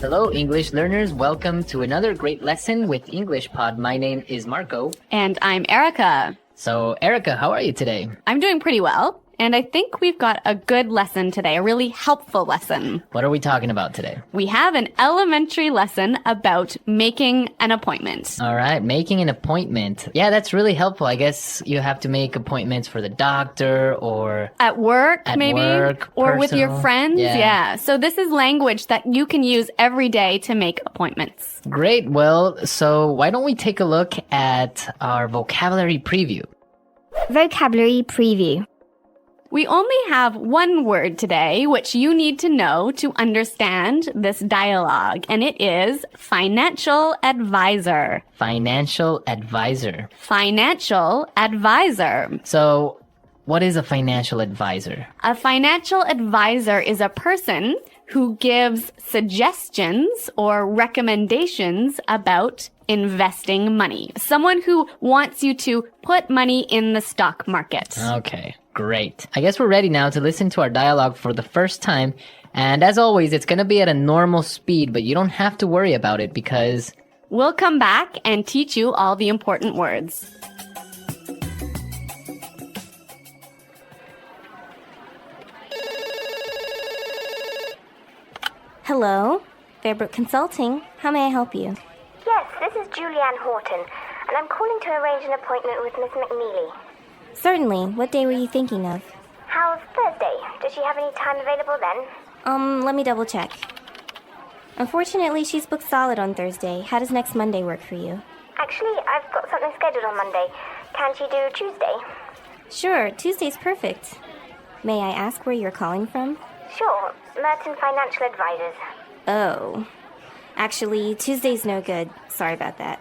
Hello, English learners. Welcome to another great lesson with English Pod. My name is Marco. And I'm Erica. So, Erica, how are you today? I'm doing pretty well. And I think we've got a good lesson today, a really helpful lesson. What are we talking about today? We have an elementary lesson about making an appointment. All right, making an appointment. Yeah, that's really helpful. I guess you have to make appointments for the doctor or... At work, maybe? Or with your friends. Yeah. So this is language that you can use every day to make appointments. Great. Well, so why don't we take a look at our vocabulary preview? Vocabulary preview. We only have one word today, which you need to know to understand this dialogue, and it is financial advisor. Financial advisor. Financial advisor. So, what is a financial advisor? A financial advisor is a person who gives suggestions or recommendations about investing money. Someone who wants you to put money in the stock market. Okay, great. I guess we're ready now to listen to our dialogue for the first time. And as always, it's going to be at a normal speed, but you don't have to worry about it because... we'll come back and teach you all the important words. Hello, Fairbrook Consulting. How may I help you? Yes, this is Julianne Horton, and I'm calling to arrange an appointment with Miss McNeely. Certainly. What day were you thinking of? How's Thursday? Does she have any time available then? Let me double check. Unfortunately, she's booked solid on Thursday. How does next Monday work for you? Actually, I've got something scheduled on Monday. Can she do Tuesday? Sure, Tuesday's perfect. May I ask where you're calling from? Sure, Merton Financial Advisors. Oh. Actually, Tuesday's no good. Sorry about that.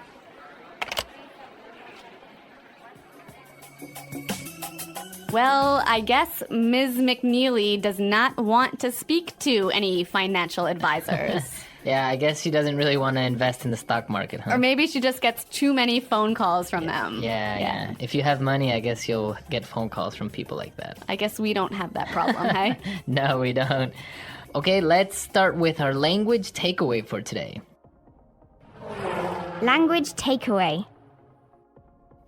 Well, I guess Ms. McNeely does not want to speak to any financial advisors. Yeah, I guess she doesn't really want to invest in the stock market, huh? Or maybe she just gets too many phone calls from them. Yeah. If you have money, I guess you'll get phone calls from people like that. I guess we don't have that problem, hey? No, we don't. Okay, let's start with our language takeaway for today. Language takeaway.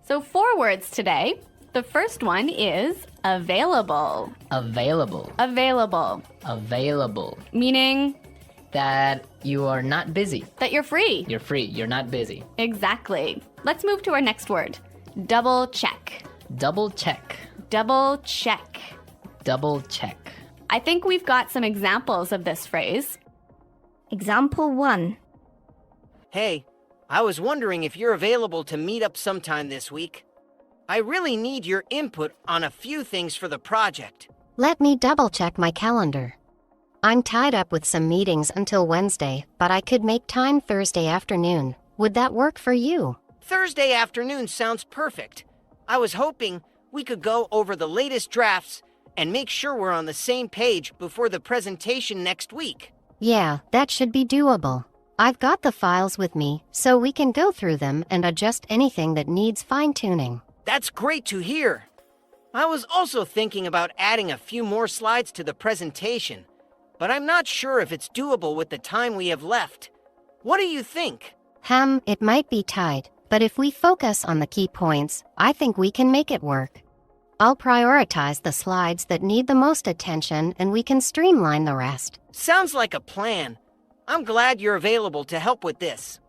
So 4 words today. The first one is available. Available. Available. Available. Meaning that you are not busy. that you're free. You're free. You're not busy. Exactly. Let's move to our next word. Double check. Double check. Double check. Double check. I think we've got some examples of this phrase. Example 1. Hey, I was wondering if you're available to meet up sometime this week. I really need your input on a few things for the project. Let me double-check my calendar. I'm tied up with some meetings until Wednesday, but I could make time Thursday afternoon. Would that work for you? Thursday afternoon sounds perfect. I was hoping we could go over the latest drafts and make sure we're on the same page before the presentation next week. Yeah, that should be doable. I've got the files with me, so we can go through them and adjust anything that needs fine-tuning. That's great to hear. I was also thinking about adding a few more slides to the presentation, but I'm not sure if it's doable with the time we have left. What do you think? It might be tight, but if we focus on the key points, I think we can make it work. I'll prioritize the slides that need the most attention and we can streamline the rest. Sounds like a plan. I'm glad you're available to help with this.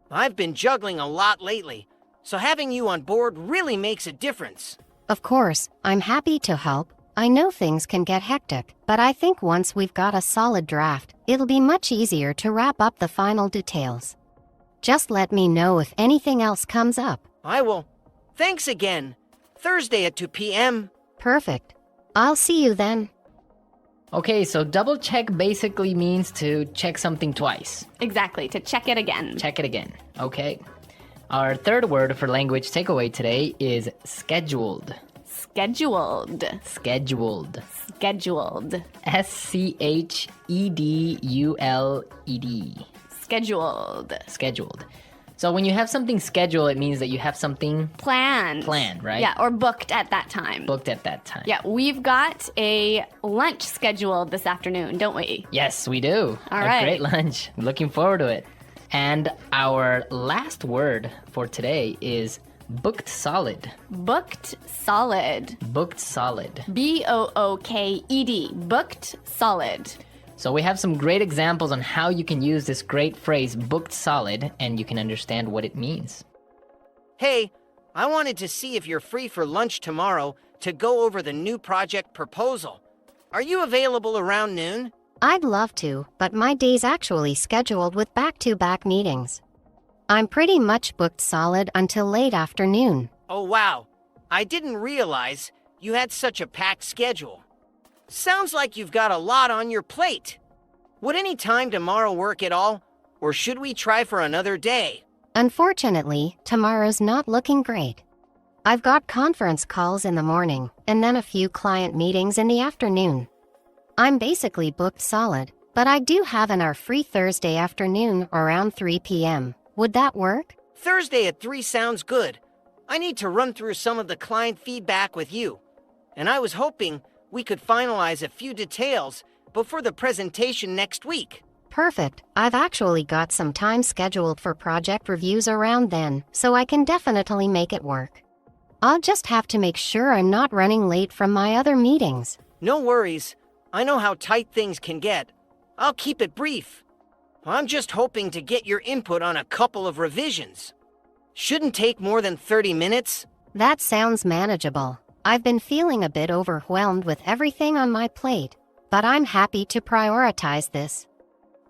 I've been juggling a lot lately, so having you on board really makes a difference. Of course, I'm happy to help. I know things can get hectic, but I think once we've got a solid draft, it'll be much easier to wrap up the final details. Just let me know if anything else comes up. I will. Thanks again. Thursday at 2 p.m. Perfect. I'll see you then. Okay, so double check basically means to check something twice. Exactly, to check it again. Check it again. Okay. Our third word for language takeaway today is scheduled. Scheduled. Scheduled. Scheduled. scheduled. Scheduled. Scheduled. So when you have something scheduled, it means that you have something Planned. planned, right? Yeah, or booked at that time. Booked at that time. Yeah, we've got a lunch scheduled this afternoon, don't we? Yes, we do. All a right. great lunch. Looking forward to it. And our last word for today is booked solid. Booked solid. Booked solid. B-O-O-K-E-D. Booked solid. So we have some great examples on how you can use this great phrase booked solid and you can understand what it means. Hey, I wanted to see if you're free for lunch tomorrow to go over the new project proposal. Are you available around noon? I'd love to, but my day's actually scheduled with back-to-back meetings. I'm pretty much booked solid until late afternoon. Oh wow, I didn't realize you had such a packed schedule. Sounds like you've got a lot on your plate. Would any time tomorrow work at all, or should we try for another day? Unfortunately, tomorrow's not looking great. I've got conference calls in the morning, and then a few client meetings in the afternoon. I'm basically booked solid, but I do have an hour free Thursday afternoon around 3 p.m. Would that work? Thursday at 3 sounds good. I need to run through some of the client feedback with you, and I was hoping we could finalize a few details before the presentation next week. Perfect. I've actually got some time scheduled for project reviews around then, so I can definitely make it work. I'll just have to make sure I'm not running late from my other meetings. No worries. I know how tight things can get. I'll keep it brief. I'm just hoping to get your input on a couple of revisions. Shouldn't take more than 30 minutes. That sounds manageable. I've been feeling a bit overwhelmed with everything on my plate, but I'm happy to prioritize this.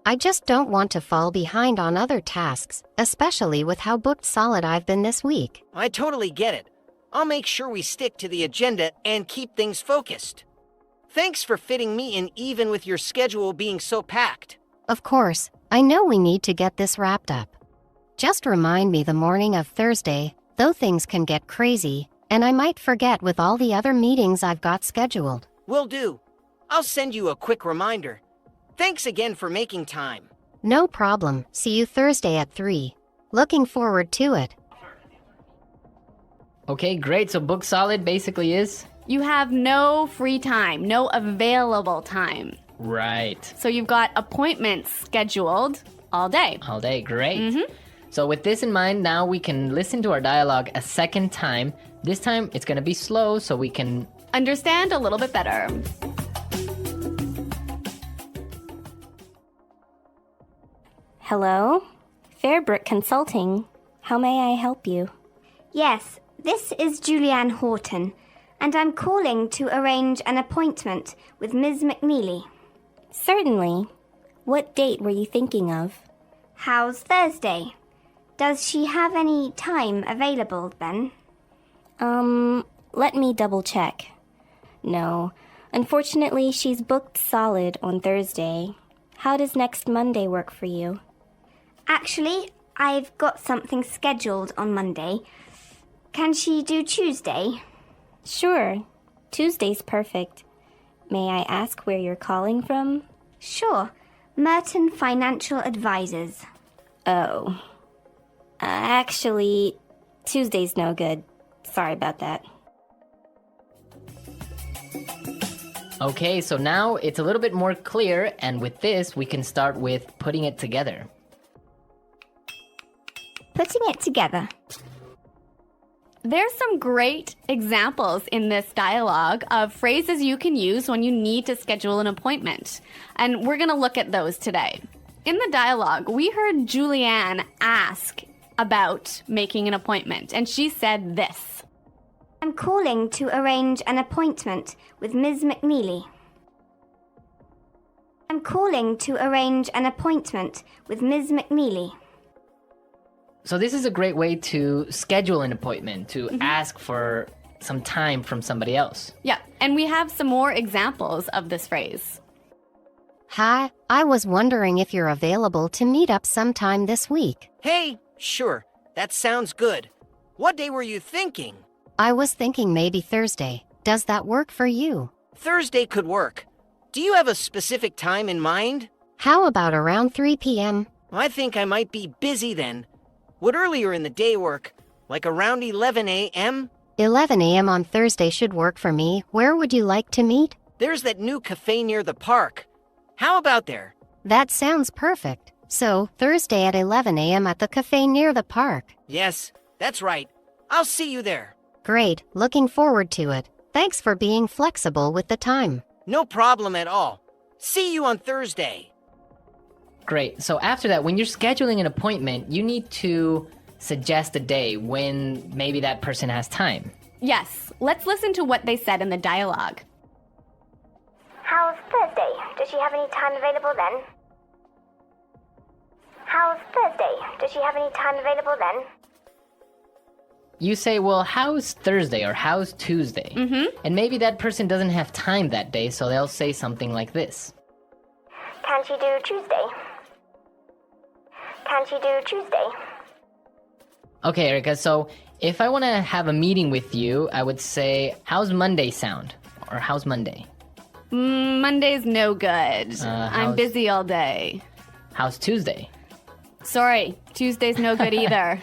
I just don't want to fall behind on other tasks, especially with how booked solid I've been this week. I totally get it. I'll make sure we stick to the agenda and keep things focused. Thanks for fitting me in even with your schedule being so packed. Of course, I know we need to get this wrapped up. Just remind me the morning of Thursday, though things can get crazy, and I might forget with all the other meetings I've got scheduled. Will do. I'll send you a quick reminder. Thanks again for making time. No problem. See you Thursday at 3. Looking forward to it. Okay, great. So booked solid basically is? You have no free time, no available time. Right. So you've got appointments scheduled all day. All day, great. So with this in mind, now we can listen to our dialogue a second time. This time it's going to be slow so we can Understand a little bit better. Hello? Fairbrook Consulting. How may I help you? Yes, this is Julianne Horton, and I'm calling to arrange an appointment with Ms. McNeely. Certainly. What date were you thinking of? How's Thursday? Does she have any time available then? Let me double check. No, unfortunately, she's booked solid on Thursday. How does next Monday work for you? Actually, I've got something scheduled on Monday. Can she do Tuesday? Sure. Tuesday's perfect. May I ask where you're calling from? Sure. Merton Financial Advisors. Oh. Actually, Tuesday's no good. Sorry about that. Okay, so now it's a little bit more clear, and with this, we can start with putting it together. Putting it together. There's some great examples in this dialogue of phrases you can use when you need to schedule an appointment. And we're going to look at those today. In the dialogue, we heard Julianne ask about making an appointment, and she said this. I'm calling to arrange an appointment with Ms. McNeely. I'm calling to arrange an appointment with Ms. McNeely. So this is a great way to schedule an appointment, to ask for some time from somebody else. Yeah, and we have some more examples of this phrase. Hi, I was wondering if you're available to meet up sometime this week. Hey, sure, that sounds good. What day were you thinking? I was thinking maybe Thursday. Does that work for you? Thursday could work. Do you have a specific time in mind? How about around 3 p.m.? I think I might be busy then. Would earlier in the day work, like around 11 a.m.? 11 a.m. on Thursday should work for me. Where would you like to meet? There's that new cafe near the park. How about there? That sounds perfect. So, Thursday at 11 a.m. at the cafe near the park. Yes, that's right. I'll see you there. Great, looking forward to it. Thanks for being flexible with the time. No problem at all. See you on Thursday. Great. So after that, when you're scheduling an appointment, you need to suggest a day when maybe that person has time. Yes, let's listen to what they said in the dialogue. How's Thursday? Does she have any time available then? How's Thursday? Does she have any time available then? You say, well, how's Thursday or how's Tuesday? And maybe that person doesn't have time that day, so they'll say something like this. Can she do Tuesday? Can she do Tuesday? Okay, Erica, so if I want to have a meeting with you, I would say, how's Monday sound? Or how's Monday? Monday's no good. I'm how's- busy all day. How's Tuesday? Sorry, Tuesday's no good either.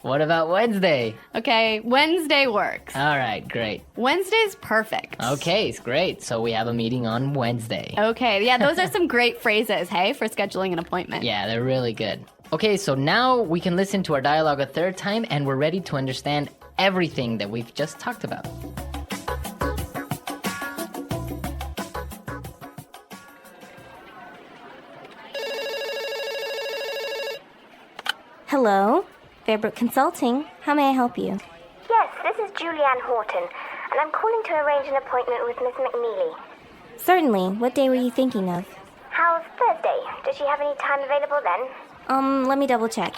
What about Wednesday? Okay, Wednesday works. All right, great. Wednesday's perfect. Okay, it's great. So we have a meeting on Wednesday. Okay, yeah, those are some great phrases, hey, for scheduling an appointment. Yeah, they're really good. Okay, so now we can listen to our dialogue a third time and we're ready to understand everything that we've just talked about. Hello? Fairbrook Consulting. How may I help you? Yes, this is Julianne Horton, and I'm calling to arrange an appointment with Miss McNeely. Certainly. What day were you thinking of? How's Thursday? Does she have any time available then? Let me double check.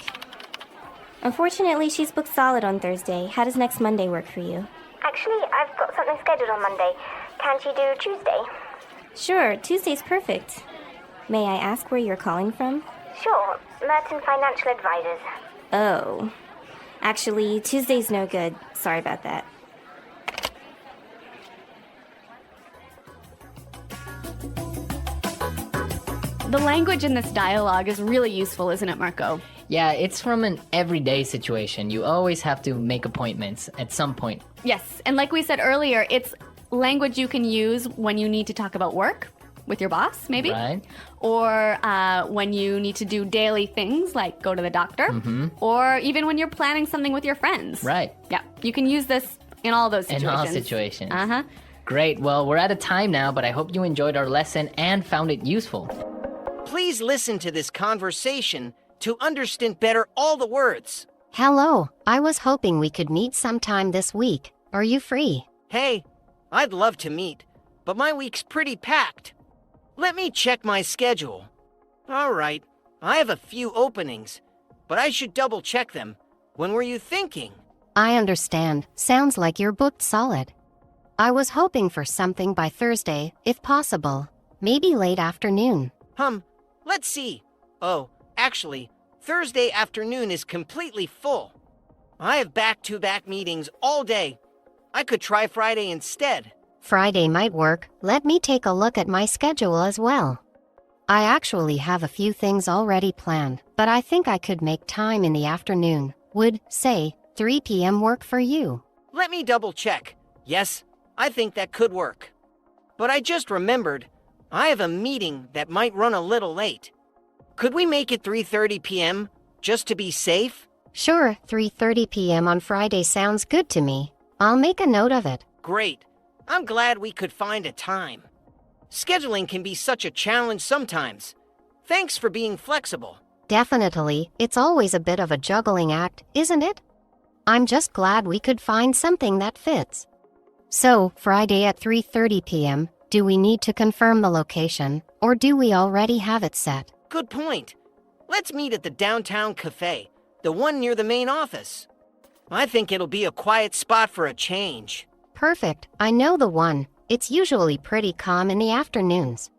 Unfortunately, she's booked solid on Thursday. How does next Monday work for you? Actually, I've got something scheduled on Monday. Can she do Tuesday? Sure, Tuesday's perfect. May I ask where you're calling from? Sure, Merton Financial Advisors. Oh. Actually, Tuesday's no good. Sorry about that. The language in this dialogue is really useful, isn't it, Marco? Yeah, it's from an everyday situation. You always have to make appointments at some point. Yes, and like we said earlier, it's language you can use when you need to talk about work with your boss, maybe. Right. Or when you need to do daily things like go to the doctor. Or even when you're planning something with your friends. Right. Yeah, you can use this in all those situations. In all situations. Uh-huh. Great. Well, we're out of time now, but I hope you enjoyed our lesson and found it useful. Please listen to this conversation to understand better all the words. Hello, I was hoping we could meet sometime this week. Are you free? Hey, I'd love to meet, but my week's pretty packed. Let me check my schedule. All right, I have a few openings, but I should double check them. When were you thinking? I understand. Sounds like you're booked solid. I was hoping for something by Thursday, if possible. Maybe late afternoon. Let's see. Oh, actually, Thursday afternoon is completely full. I have back-to-back meetings all day. I could try Friday instead. Friday might work. Let me take a look at my schedule as well. I actually have a few things already planned, but I think I could make time in the afternoon. Would, say, 3 p.m. work for you? Let me double check. Yes, I think that could work. But I just remembered, I have a meeting that might run a little late. Could we make it 3:30 p.m. just to be safe? Sure, 3:30 p.m. on Friday sounds good to me. I'll make a note of it. Great. I'm glad we could find a time. Scheduling can be such a challenge sometimes. Thanks for being flexible. Definitely, it's always a bit of a juggling act, isn't it? I'm just glad we could find something that fits. So, Friday at 3:30 p.m., do we need to confirm the location, or do we already have it set? Good point. Let's meet at the downtown cafe, the one near the main office. I think it'll be a quiet spot for a change. Perfect, I know the one. It's usually pretty calm in the afternoons.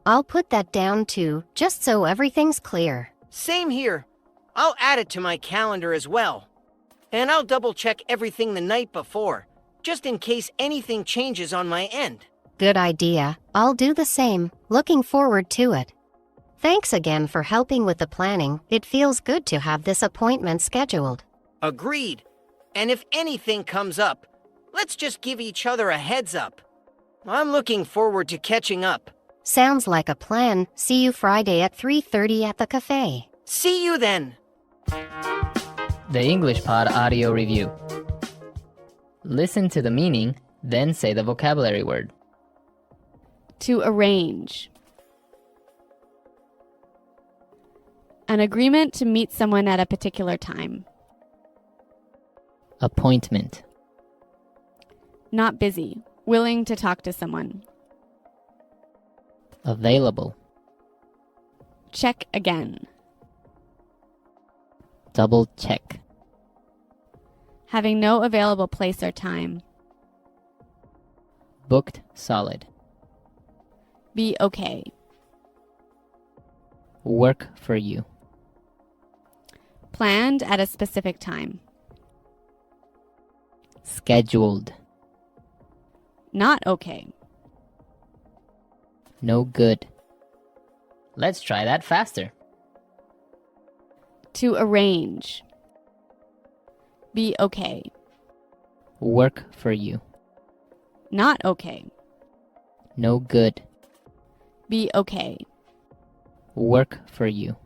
I'll put that down too, just so everything's clear. Same here. I'll add it to my calendar as well. And I'll double check everything the night before, just in case anything changes on my end. Good idea. I'll do the same. Looking forward to it. Thanks again for helping with the planning. It feels good to have this appointment scheduled. Agreed. And if anything comes up, let's just give each other a heads up. I'm looking forward to catching up. Sounds like a plan. See you Friday at 3:30 at the cafe. See you then. The English Pod audio review. Listen to the meaning, then say the vocabulary word. To arrange. An agreement to meet someone at a particular time. Appointment. Not busy. Willing to talk to someone. Available. Check again. Double check. Having no available place or time. Booked solid. Be okay. Work for you. Planned at a specific time. Scheduled. Not okay. No good. Let's try that faster. To arrange. Be okay. Work for you. Not okay. No good. Be okay. Work for you.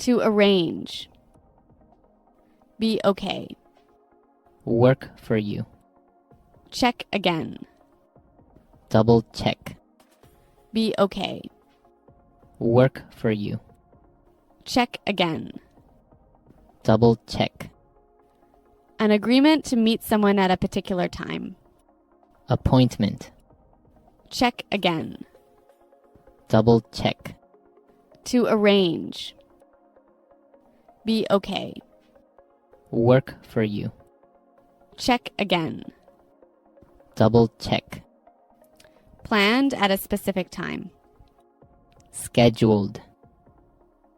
To arrange. Be okay. Work for you. Check again. Double check. Be okay. Work for you. Check again. Double check. An agreement to meet someone at a particular time. Appointment. Check again. Double check. To arrange. Be okay. Work for you. Check again. Double check. Planned at a specific time. Scheduled.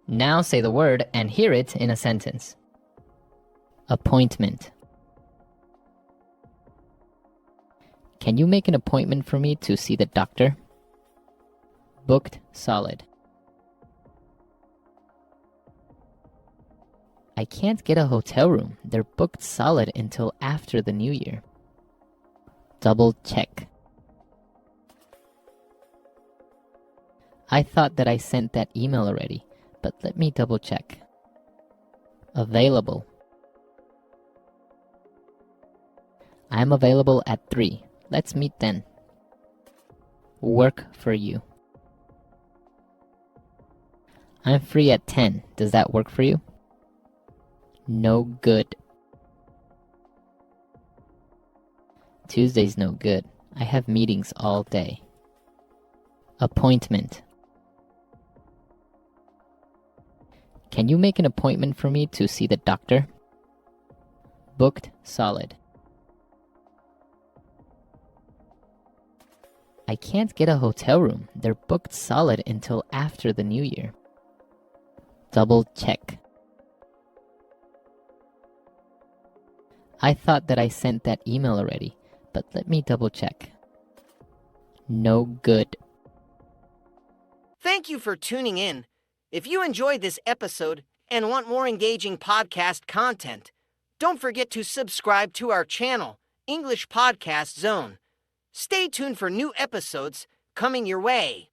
Now say the word and hear it in a sentence. Appointment. Can you make an appointment for me to see the doctor? Booked solid. I can't get a hotel room. They're booked solid until after the new year. Double check. I thought that I sent that email already, but let me double check. Available. I'm available at 3. Let's meet then. Work for you. I'm free at 10. Does that work for you? No good. Tuesday's no good. I have meetings all day. Appointment. Can you make an appointment for me to see the doctor? Booked solid. I can't get a hotel room. They're booked solid until after the new year. Double check. I thought that I sent that email already, but let me double check. No good. Thank you for tuning in. If you enjoyed this episode and want more engaging podcast content, don't forget to subscribe to our channel, English Podcast Zone. Stay tuned for new episodes coming your way.